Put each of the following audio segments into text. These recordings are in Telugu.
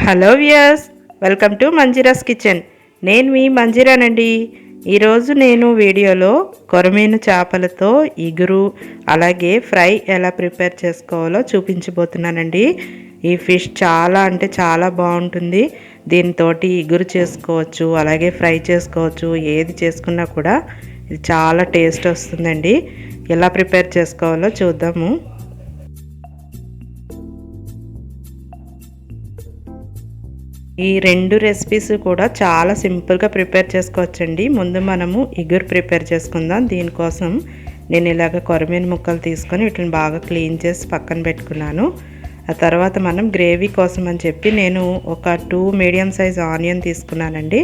Hello viewers, welcome to Manjira's kitchen. నేను మీ మంజీరానండి. ఈరోజు నేను వీడియోలో కొరమీను చేపలతో ఇగురు అలాగే ఫ్రై ఎలా ప్రిపేర్ చేసుకోవాలో చూపించబోతున్నానండి. ఈ ఫిష్ చాలా అంటే చాలా బాగుంటుంది. దీంతో ఇగురు చేసుకోవచ్చు, అలాగే ఫ్రై చేసుకోవచ్చు. ఏది చేసుకున్నా కూడా ఇది చాలా టేస్ట్ వస్తుందండి. ఎలా ప్రిపేర్ చేసుకోవాలో చూద్దాము. ఈ రెండు రెసిపీస్ కూడా చాలా సింపుల్గా ప్రిపేర్ చేసుకోవచ్చండి. ముందు మనము ఇగురు ప్రిపేర్ చేసుకుందాం. దీనికోసం నేను ఇలాగ కొరమీను ముక్కలు తీసుకొని వీటిని బాగా క్లీన్ చేసి పక్కన పెట్టుకున్నాను. ఆ తర్వాత మనం గ్రేవీ కోసం అని చెప్పి నేను ఒక 2 మీడియం సైజ్ ఆనియన్ తీసుకున్నానండి.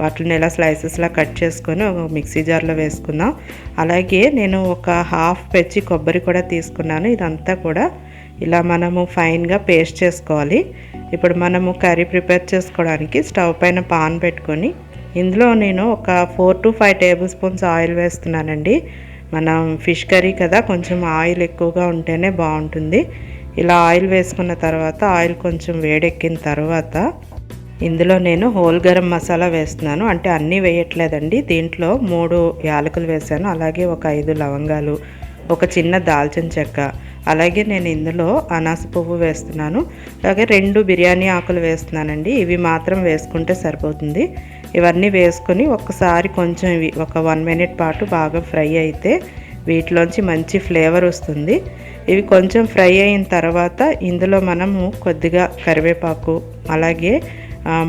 వాటిని ఇలా స్లైసెస్లా కట్ చేసుకొని ఒక మిక్సీ జార్లో వేసుకుందాం. అలాగే నేను ఒక హాఫ్ పెచ్చి కొబ్బరి కూడా తీసుకున్నాను. ఇదంతా కూడా ఇలా మనము ఫైన్గా పేస్ట్ చేసుకోవాలి. ఇప్పుడు మనము కర్రీ ప్రిపేర్ చేసుకోవడానికి స్టవ్ పైన పాన్ పెట్టుకొని ఇందులో నేను ఒక 4 to 5 టేబుల్ స్పూన్స్ ఆయిల్ వేస్తున్నానండి. మనం ఫిష్ కర్రీ కదా, కొంచెం ఆయిల్ ఎక్కువగా ఉంటేనే బాగుంటుంది. ఇలా ఆయిల్ వేసుకున్న తర్వాత ఆయిల్ కొంచెం వేడెక్కిన తర్వాత ఇందులో నేను హోల్ గరం మసాలా వేస్తున్నాను. అంటే అన్నీ వేయట్లేదండి. దీంట్లో 3 యాలకులు వేసాను, అలాగే ఒక 5 లవంగాలు, ఒక చిన్న దాల్చిన చెక్క, అలాగే నేను ఇందులో అనాస పువ్వు వేస్తున్నాను, అలాగే 2 బిర్యానీ ఆకులు వేస్తున్నానండి. ఇవి మాత్రం వేసుకుంటే సరిపోతుంది. ఇవన్నీ వేసుకొని ఒక్కసారి కొంచెం ఇవి ఒక 1 మినిట్ పాటు బాగా ఫ్రై అయితే వీటిలోంచి మంచి ఫ్లేవర్ వస్తుంది. ఇవి కొంచెం ఫ్రై అయిన తర్వాత ఇందులో మనము కొద్దిగా కరివేపాకు, అలాగే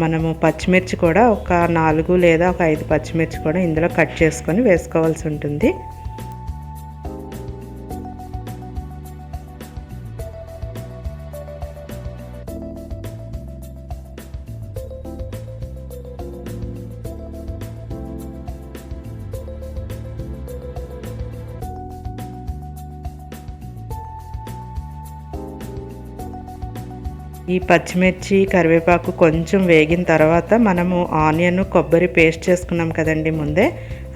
మనము పచ్చిమిర్చి కూడా ఒక 4 లేదా ఒక 5 పచ్చిమిర్చి కూడా ఇందులో కట్ చేసుకొని వేసుకోవాల్సి ఉంటుంది. ఈ పచ్చిమిర్చి కరివేపాకు కొంచెం వేగిన తర్వాత మనము ఆనియన్ కొబ్బరి పేస్ట్ చేసుకున్నాం కదండి ముందే,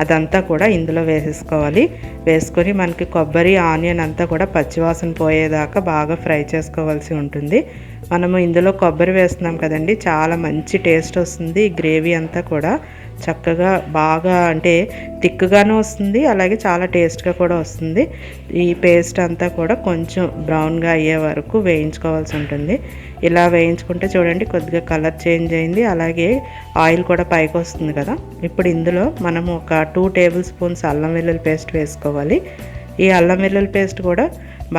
అదంతా కూడా ఇందులో వేసేసుకోవాలి. వేసుకొని మనకి కొబ్బరి ఆనియన్ అంతా కూడా పచ్చివాసన పోయేదాకా బాగా ఫ్రై చేసుకోవాల్సి ఉంటుంది. మనము ఇందులో కొబ్బరి వేస్తున్నాం కదండి, చాలా మంచి టేస్ట్ వస్తుంది. ఈ గ్రేవీ అంతా కూడా చక్కగా బాగా అంటే థిక్గాను వస్తుంది, అలాగే చాలా టేస్ట్గా కూడా వస్తుంది. ఈ పేస్ట్ అంతా కూడా కొంచెం బ్రౌన్గా అయ్యే వరకు వేయించుకోవాల్సి ఉంటుంది. ఇలా వేయించుకుంటే చూడండి కొద్దిగా కలర్ చేంజ్ అయింది, అలాగే ఆయిల్ కూడా పైకి వస్తుంది కదా. ఇప్పుడు ఇందులో మనము ఒక 2 టేబుల్ స్పూన్స్ అల్లం వెల్లుల్లి పేస్ట్ వేసుకోవాలి. ఈ అల్లం వెల్లుల్లి పేస్ట్ కూడా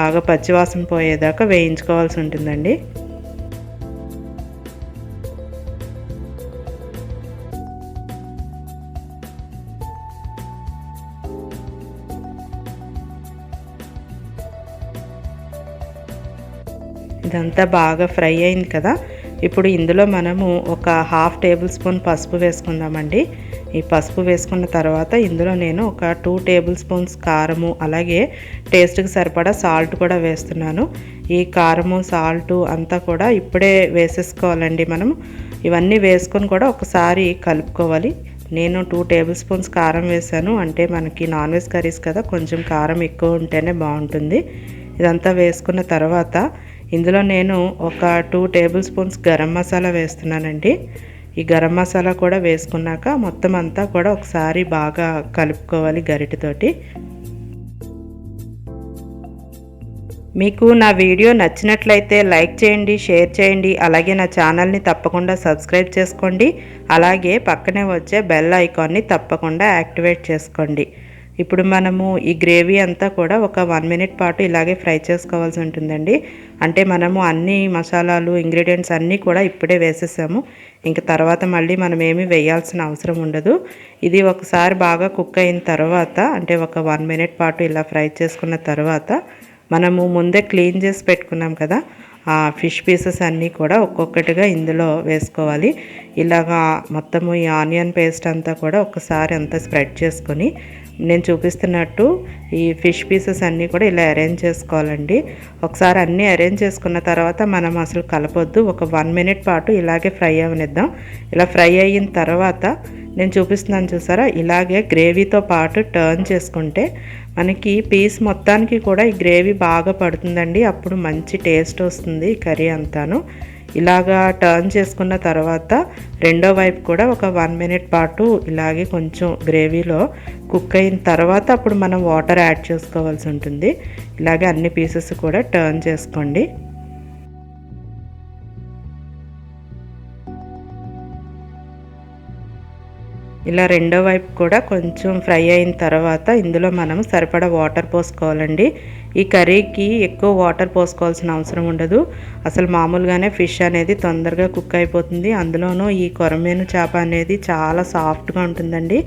బాగా పచ్చివాసన పోయేదాకా వేయించుకోవాల్సి ఉంటుందండి. ఇదంతా బాగా ఫ్రై అయింది కదా. ఇప్పుడు ఇందులో మనము ఒక హాఫ్ టేబుల్ స్పూన్ పసుపు వేసుకుందామండి. ఈ పసుపు వేసుకున్న తర్వాత ఇందులో నేను ఒక 2 టేబుల్ స్పూన్స్ కారము, అలాగే టేస్ట్కి సరిపడా సాల్ట్ కూడా వేస్తున్నాను. ఈ కారము సాల్ట్ అంతా కూడా ఇప్పుడే వేసేసుకోవాలండి. మనం ఇవన్నీ వేసుకొని కూడా ఒకసారి కలుపుకోవాలి. నేను 2 టేబుల్ స్పూన్స్ కారం వేసాను, అంటే మనకి నాన్ వెజ్ కర్రీస్ కదా, కొంచెం కారం ఎక్కువ ఉంటేనే బాగుంటుంది. ఇదంతా వేసుకున్న తర్వాత ఇందులో నేను ఒక 2 టేబుల్ స్పూన్స్ గరం మసాలా వేస్తున్నానండి. ఈ గరం మసాలా కూడా వేసుకున్నాక మొత్తం అంతా కూడా ఒకసారి బాగా కలుపుకోవాలి గరిటెతోటి. మీకు నా వీడియో నచ్చినట్లయితే లైక్ చేయండి, షేర్ చేయండి, అలాగే నా ఛానల్ని తప్పకుండా సబ్స్క్రైబ్ చేసుకోండి. అలాగే పక్కనే వచ్చే బెల్ ఐకాన్ని తప్పకుండా యాక్టివేట్ చేసుకోండి. ఇప్పుడు మనము ఈ గ్రేవీ అంతా కూడా ఒక 1 మినిట్ పాటు ఇలాగే ఫ్రై చేసుకోవాల్సి ఉంటుందండి. అంటే మనము అన్ని మసాలాలు ఇంగ్రీడియంట్స్ అన్నీ కూడా ఇప్పుడే వేసేసాము. ఇంక తర్వాత మళ్ళీ మనం ఏమీ వేయాల్సిన అవసరం ఉండదు. ఇది ఒకసారి బాగా కుక్ అయిన తర్వాత, అంటే ఒక 1 మినిట్ పాటు ఇలా ఫ్రై చేసుకున్న తర్వాత మనము ముందే క్లీన్ చేసి పెట్టుకున్నాం కదా, ఆ ఫిష్ పీసెస్ అన్నీ కూడా ఒక్కొక్కటిగా ఇందులో వేసుకోవాలి. ఇలాగా మొత్తము ఈ ఆనియన్ పేస్ట్ అంతా కూడా ఒకసారి అంతా స్ప్రెడ్ చేసుకొని నేను చూపిస్తున్నట్టు ఈ ఫిష్ పీసెస్ అన్నీ కూడా ఇలా అరేంజ్ చేసుకోవాలండి. ఒకసారి అన్నీ అరేంజ్ చేసుకున్న తర్వాత మనం అసలు కలపొద్దు. ఒక 1 మినిట్ పాటు ఇలాగే ఫ్రై అవనిద్దాం. ఇలా ఫ్రై అయిన తర్వాత నేను చూపిస్తున్నాను చూసారా, ఇలాగే గ్రేవీతో పాటు టర్న్ చేసుకుంటే మనకి పీస్ మొత్తానికి కూడా ఈ గ్రేవీ బాగా పడుతుందండి. అప్పుడు మంచి టేస్ట్ వస్తుంది ఈ కర్రీ అంతాను. ఇలాగా టర్న్ చేసుకున్న తర్వాత రెండో వైపు కూడా ఒక 1 మినిట్ పాటు ఇలాగే కొంచెం గ్రేవీలో కుక్ అయిన తర్వాత అప్పుడు మనం వాటర్ యాడ్ చేసుకోవాల్సి ఉంటుంది. ఇలాగే అన్ని పీసెస్ కూడా టర్న్ చేసుకోండి. ఇలా రెండో వైపు కూడా కొంచెం ఫ్రై అయిన తర్వాత ఇందులో మనం సరిపడా వాటర్ పోసుకోవాలండి. ఈ కర్రీకి ఎక్కువ వాటర్ పోసుకోవాల్సిన అవసరం ఉండదు. అసలు మామూలుగానే ఫిష్ అనేది తొందరగా కుక్ అయిపోతుంది. అందులోనూ ఈ కొరమేను చేప అనేది చాలా సాఫ్ట్గా ఉంటుందండి.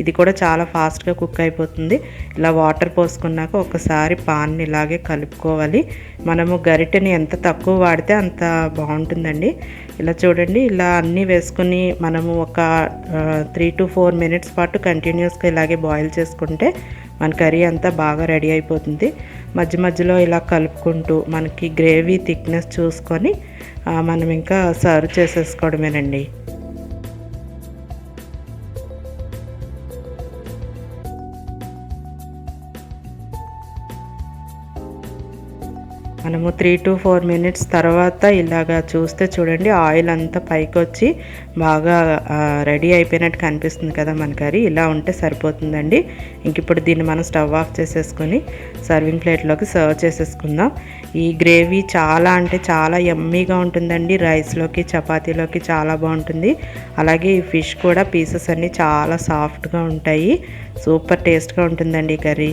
ఇది కూడా చాలా ఫాస్ట్గా కుక్ అయిపోతుంది. ఇలా వాటర్ పోసుకున్నాక ఒకసారి పాన్ని ఇలాగే కలుపుకోవాలి. మనము గరిటెని ఎంత తక్కువ వాడితే అంత బాగుంటుందండి. ఇలా చూడండి, ఇలా అన్నీ వేసుకుని మనము ఒక 3 to 4 మినిట్స్ పాటు కంటిన్యూస్గా ఇలాగే బాయిల్ చేసుకుంటే మన కర్రీ అంతా బాగా రెడీ అయిపోతుంది. మధ్య మధ్యలో ఇలా కలుపుకుంటూ మనకి గ్రేవీ థిక్నెస్ చూసుకొని మనం ఇంకా సర్వ్ చేసేసుకోవడమేనండి. మనము 3 to 4 మినిట్స్ తర్వాత ఇలాగా చూస్తే చూడండి, ఆయిల్ అంతా పైకి వచ్చి బాగా రెడీ అయిపోయినట్టు కనిపిస్తుంది కదా మన కర్రీ. ఇలా ఉంటే సరిపోతుందండి. ఇంక ఇప్పుడు దీన్ని మనం స్టవ్ ఆఫ్ చేసేసుకొని సర్వింగ్ ప్లేట్లోకి సర్వ్ చేసేసుకుందాం. ఈ గ్రేవీ చాలా అంటే చాలా యమ్మీగా ఉంటుందండి. రైస్లోకి చపాతీలోకి చాలా బాగుంటుంది. అలాగే ఈ ఫిష్ కూడా పీసెస్ అన్నీ చాలా సాఫ్ట్గా ఉంటాయి. సూపర్ టేస్ట్గా ఉంటుందండి ఈ కర్రీ.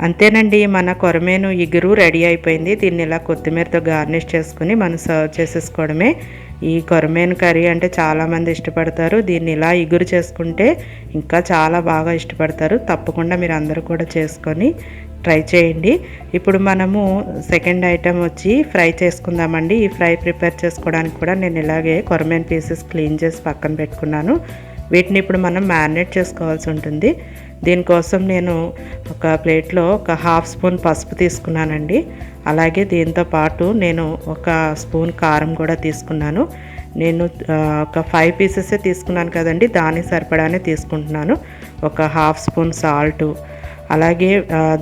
అంతేనండి, మన కొరమేను ఇగురు రెడీ అయిపోయింది. దీన్ని ఇలా కొత్తిమీరతో గార్నిష్ చేసుకుని మనం సర్వ్ చేసేసుకోవడమే. ఈ కొరమేను కర్రీ అంటే చాలామంది ఇష్టపడతారు. దీన్ని ఇలా ఇగురు చేసుకుంటే ఇంకా చాలా బాగా ఇష్టపడతారు. తప్పకుండా మీరు అందరూ కూడా చేసుకొని ట్రై చేయండి. ఇప్పుడు మనము సెకండ్ ఐటెం వచ్చి ఫ్రై చేసుకుందామండి. ఈ ఫ్రై ప్రిపేర్ చేసుకోవడానికి కూడా నేను ఇలాగే కొరమేను పీసెస్ క్లీన్ చేసి పక్కన పెట్టుకున్నాను. వీటిని ఇప్పుడు మనం మ్యారినేట్ చేసుకోవాల్సి ఉంటుంది. దీనికోసం నేను ఒక ప్లేట్లో ఒక 1/2 స్పూన్ పసుపు తీసుకున్నానండి. అలాగే దీంతో పాటు నేను ఒక స్పూన్ కారం కూడా తీసుకున్నాను. నేను ఒక 5 పీసెసే తీసుకున్నాను కదండి, దానికి సరిపడానే తీసుకుంటున్నాను. ఒక 1/2 స్పూన్ సాల్టు, అలాగే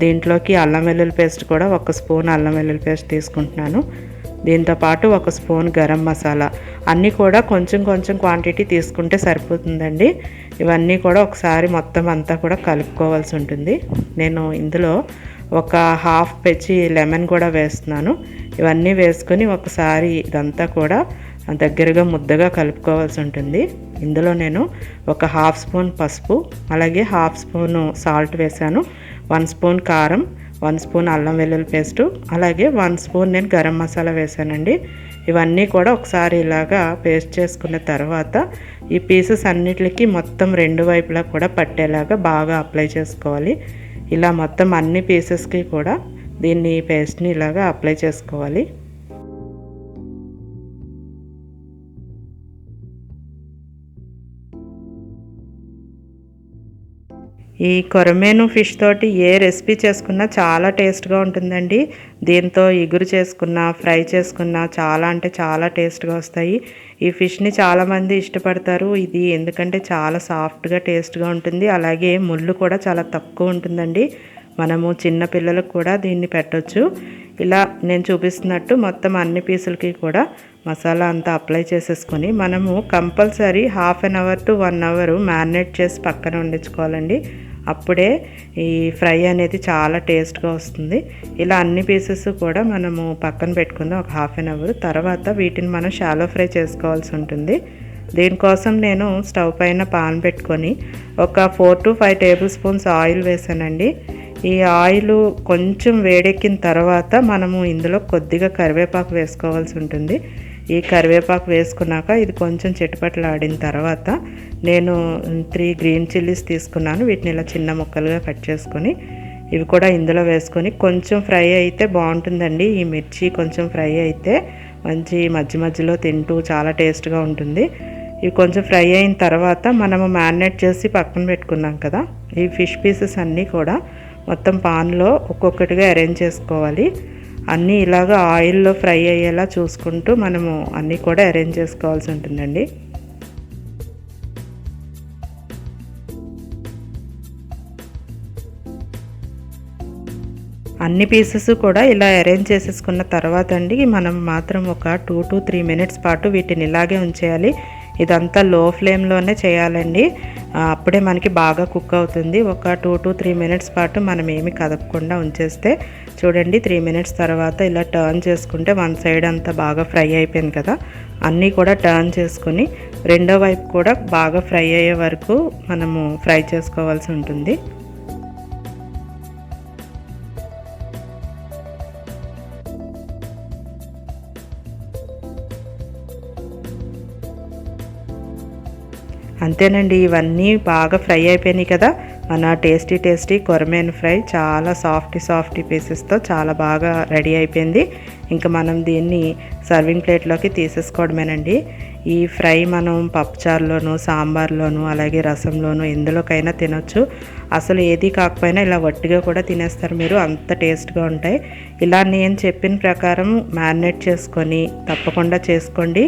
దీంట్లోకి అల్లం వెల్లుల్లి పేస్ట్ కూడా 1 స్పూన్ అల్లం వెల్లుల్లి పేస్ట్ తీసుకుంటున్నాను. దీంతోపాటు 1 స్పూన్ గరం మసాలా, అన్నీ కూడా కొంచెం కొంచెం క్వాంటిటీ తీసుకుంటే సరిపోతుందండి. ఇవన్నీ కూడా ఒకసారి మొత్తం అంతా కూడా కలుపుకోవాల్సి ఉంటుంది. నేను ఇందులో ఒక 1/2 పెచ్చి లెమన్ కూడా వేస్తున్నాను. ఇవన్నీ వేసుకొని ఒకసారి ఇదంతా కూడా దగ్గరగా ముద్దగా కలుపుకోవాల్సి ఉంటుంది. ఇందులో నేను ఒక 1/2 స్పూన్ పసుపు, అలాగే 1/2 స్పూను సాల్ట్ వేసాను. 1 స్పూన్ కారం, 1 స్పూన్ అల్లం వెల్లుల్లి పేస్టు, అలాగే 1 స్పూన్ నేను గరం మసాలా వేసానండి. ఇవన్నీ కూడా ఒకసారి ఇలాగా పేస్ట్ చేసుకున్న తర్వాత ఈ పీసెస్ అన్నిటికీ మొత్తం 2 వైపులా కూడా పట్టేలాగా బాగా అప్లై చేసుకోవాలి. ఇలా మొత్తం అన్ని పీసెస్కి కూడా దీన్ని పేస్ట్ని ఇలాగా అప్లై చేసుకోవాలి. ఈ కొరమేను ఫిష్ తోటి ఏ రెసిపీ చేసుకున్నా చాలా టేస్ట్గా ఉంటుందండి. దీంతో ఇగురు చేసుకున్నా, ఫ్రై చేసుకున్నా చాలా అంటే చాలా టేస్ట్గా వస్తాయి. ఈ ఫిష్ని చాలామంది ఇష్టపడతారు. ఇది ఎందుకంటే చాలా సాఫ్ట్గా టేస్ట్గా ఉంటుంది. అలాగే ముళ్ళు కూడా చాలా తక్కువ ఉంటుందండి. మనము చిన్న పిల్లలకు కూడా దీన్ని పెట్టొచ్చు. ఇలా నేను చూపిస్తున్నట్టు మొత్తం అన్ని పీసులకి కూడా మసాలా అంతా అప్లై చేసేసుకొని మనము compulsory 1/2 hour to 1 hour marinate చేసి పక్కన వండించుకోవాలండి. అప్పుడే ఈ ఫ్రై అనేది చాలా టేస్ట్గా వస్తుంది. ఇలా అన్ని పీసెస్ కూడా మనము పక్కన పెట్టుకుందాం ఒక 1/2 అవర్. తర్వాత వీటిని మనం షాలో ఫ్రై చేసుకోవాల్సి ఉంటుంది. దీనికోసం నేను స్టవ్ పైన పాన్ పెట్టుకొని ఒక 4 to 5 టేబుల్ స్పూన్స్ ఆయిల్ వేసానండి. ఈ ఆయిల్ కొంచెం వేడెక్కిన తర్వాత మనము ఇందులో కొద్దిగా కరివేపాకు వేసుకోవాల్సి ఉంటుంది. ఈ కరివేపాకు వేసుకున్నాక ఇది కొంచెం చిటపటలాడిన తర్వాత నేను 3 గ్రీన్ చిల్లీస్ తీసుకున్నాను. వీటిని ఇలా చిన్న ముక్కలుగా కట్ చేసుకొని ఇవి కూడా ఇందులో వేసుకొని కొంచెం ఫ్రై అయితే బాగుంటుందండి. ఈ మిర్చి కొంచెం ఫ్రై అయితే మంచి మధ్య మధ్యలో తింటూ చాలా టేస్ట్గా ఉంటుంది. ఇవి కొంచెం ఫ్రై అయిన తర్వాత మనము మ్యారినేట్ చేసి పక్కన పెట్టుకున్నాం కదా, ఈ ఫిష్ పీసెస్ అన్నీ కూడా మొత్తం పాన్లో ఒక్కొక్కటిగా అరేంజ్ చేసుకోవాలి. అన్నీ ఇలాగ ఆయిల్లో ఫ్రై అయ్యేలా చూసుకుంటూ మనము అన్నీ కూడా అరేంజ్ చేసుకోవాల్సి ఉంటుందండి. అన్ని పీసెస్ కూడా ఇలా అరేంజ్ చేసేసుకున్న తర్వాత అండి మనం మాత్రం ఒక 2 to 3 మినిట్స్ పాటు వీటిని ఇలాగే ఉంచేయాలి. ఇదంతా లో ఫ్లేమ్లోనే చేయాలండి. అప్పుడే మనకి బాగా కుక్ అవుతుంది. ఒక 2 to 3 మినిట్స్ పాటు మనం ఏమి కదపకుండా ఉంచేస్తే చూడండి 3 మినిట్స్ తర్వాత ఇలా టర్న్ చేసుకుంటే వన్ సైడ్ అంతా బాగా ఫ్రై అయిపోయింది కదా. అన్నీ కూడా టర్న్ చేసుకుని రెండో వైపు కూడా బాగా ఫ్రై అయ్యే వరకు మనము ఫ్రై చేసుకోవాల్సి ఉంటుంది. అంతేనండి, ఇవన్నీ బాగా ఫ్రై అయిపోయినాయి కదా. మన టేస్టీ కొరమేను ఫ్రై చాలా సాఫ్టీ పీసెస్తో చాలా బాగా రెడీ అయిపోయింది. ఇంకా మనం దీన్ని సర్వింగ్ ప్లేట్లోకి తీసేసుకోవడమేనండి. ఈ ఫ్రై మనం పప్పుచారులోను, సాంబార్లోను, అలాగే రసంలోను ఎందులోకైనా తినొచ్చు. అసలు ఏది కాకపోయినా ఇలా వట్టిగా కూడా తినేస్తారు మీరు, అంత టేస్ట్గా ఉంటాయి. ఇలా నేను చెప్పిన ప్రకారం మ్యారినేట్ చేసుకొని తప్పకుండా చేసుకోండి.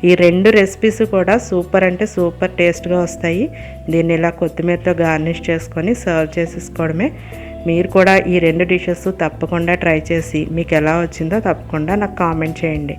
ఈ 2 రెసిపీస్ కూడా సూపర్ అంటే సూపర్ టేస్ట్గా వస్తాయి. దీన్ని ఇలా కొత్తిమీరతో గార్నిష్ చేసుకొని సర్వ్ చేసేసుకోవడమే. మీరు కూడా ఈ 2 డిషెస్ తప్పకుండా ట్రై చేసి మీకు ఎలా వచ్చిందో తప్పకుండా నాకు కామెంట్ చేయండి.